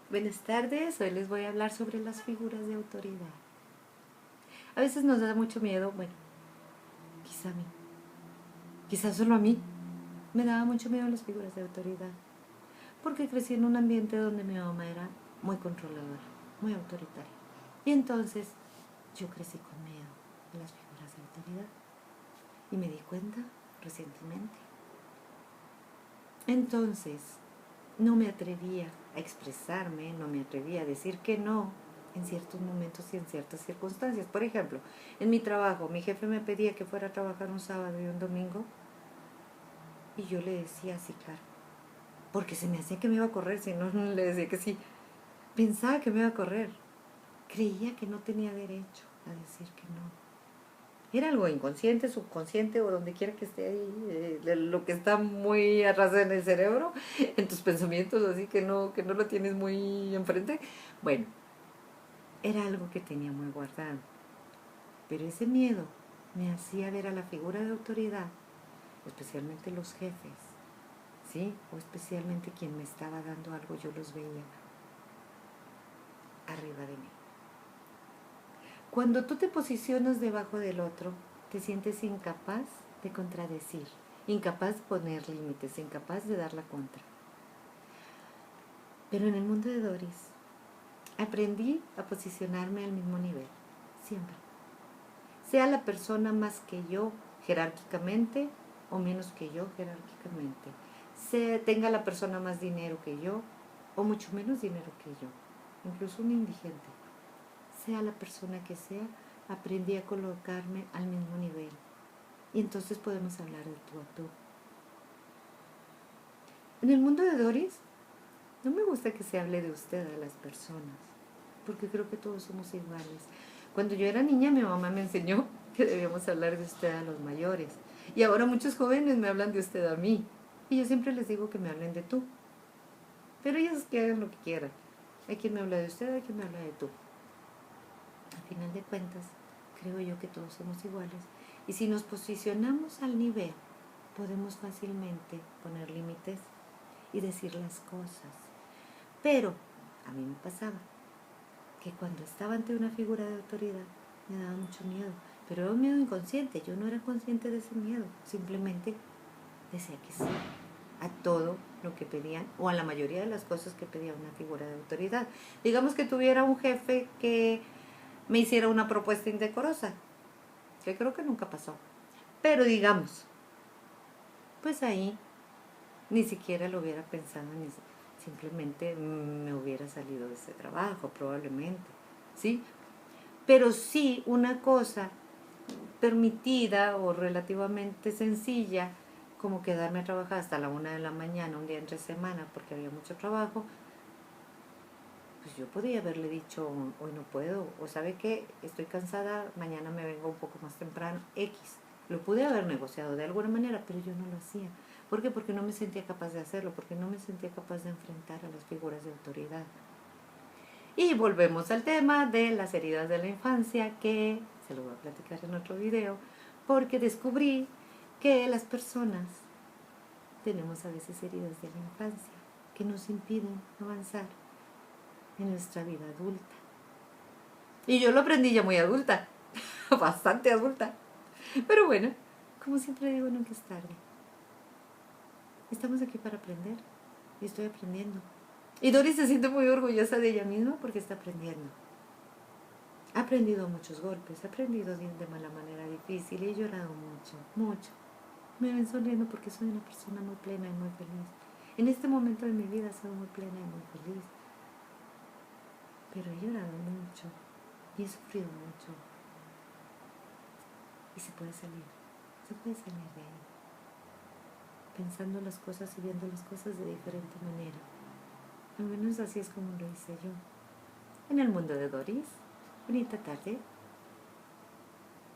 Buenas tardes, hoy les voy a hablar sobre las figuras de autoridad. A veces nos da mucho miedo, bueno, quizá a mí, quizá solo a mí, me daba mucho miedo las figuras de autoridad, porque crecí en un ambiente donde mi mamá era muy controladora, muy autoritaria. Y entonces yo crecí con miedo de las figuras de autoridad y me di cuenta recientemente. Entonces, no me atrevía a expresarme, no me atrevía a decir que no en ciertos momentos y en ciertas circunstancias. Por ejemplo, en mi trabajo, mi jefe me pedía que fuera a trabajar un sábado y un domingo y yo le decía sí, claro, porque se me hacía que me iba a correr, si no, le decía que sí. Pensaba que me iba a correr, creía que no tenía derecho a decir que no. Era algo inconsciente, subconsciente o donde quiera que esté ahí, lo que está muy atrás en el cerebro, en tus pensamientos, así que no lo tienes muy enfrente. Bueno, era algo que tenía muy guardado. Pero ese miedo me hacía ver a la figura de autoridad, especialmente los jefes, ¿sí? O especialmente quien me estaba dando algo, yo los veía arriba de mí. Cuando tú te posicionas debajo del otro, te sientes incapaz de contradecir, incapaz de poner límites, incapaz de dar la contra. Pero en el mundo de Doris, aprendí a posicionarme al mismo nivel, siempre. Sea la persona más que yo jerárquicamente o menos que yo jerárquicamente. Tenga la persona más dinero que yo o mucho menos dinero que yo. Incluso un indigente. Sea la persona que sea, aprendí a colocarme al mismo nivel. Y entonces podemos hablar de tú a tú. En el mundo de Doris, no me gusta que se hable de usted a las personas, porque creo que todos somos iguales. Cuando yo era niña, mi mamá me enseñó que debíamos hablar de usted a los mayores. Y ahora muchos jóvenes me hablan de usted a mí. Y yo siempre les digo que me hablen de tú. Pero ellos que hagan lo que quieran. Hay quien me habla de usted, hay quien me habla de tú. Al final de cuentas, creo yo que todos somos iguales. Y si nos posicionamos al nivel, podemos fácilmente poner límites y decir las cosas. Pero a mí me pasaba que cuando estaba ante una figura de autoridad me daba mucho miedo, pero era un miedo inconsciente, yo no era consciente de ese miedo, simplemente decía que sí a todo lo que pedían o a la mayoría de las cosas que pedía una figura de autoridad. Digamos que tuviera un jefe que me hiciera una propuesta indecorosa, que creo que nunca pasó, pero digamos, pues ahí ni siquiera lo hubiera pensado, simplemente me hubiera salido de ese trabajo probablemente, ¿sí? Pero sí una cosa permitida o relativamente sencilla, como quedarme a trabajar hasta la 1 de la mañana, un día entre semana, porque había mucho trabajo, pues yo podía haberle dicho, hoy no puedo, o sabe qué, estoy cansada, mañana me vengo un poco más temprano, X. Lo pude haber negociado de alguna manera, pero yo no lo hacía. ¿Por qué? Porque no me sentía capaz de hacerlo, porque no me sentía capaz de enfrentar a las figuras de autoridad. Y volvemos al tema de las heridas de la infancia, que se lo voy a platicar en otro video, porque descubrí que las personas tenemos a veces heridas de la infancia que nos impiden avanzar en nuestra vida adulta. Y yo lo aprendí ya muy adulta, bastante adulta. Pero bueno, como siempre digo, nunca es tarde. Estamos aquí para aprender y estoy aprendiendo. Y Doris se siente muy orgullosa de ella misma porque está aprendiendo. He aprendido muchos golpes, he aprendido de mala manera difícil y he llorado mucho, mucho. Me ven sonriendo porque soy una persona muy plena y muy feliz. En este momento de mi vida soy muy plena y muy feliz. Pero he llorado mucho y he sufrido mucho. Y se puede salir de ahí. Pensando las cosas y viendo las cosas de diferente manera. Al menos así es como lo hice yo. En el mundo de Doris. Bonita tarde.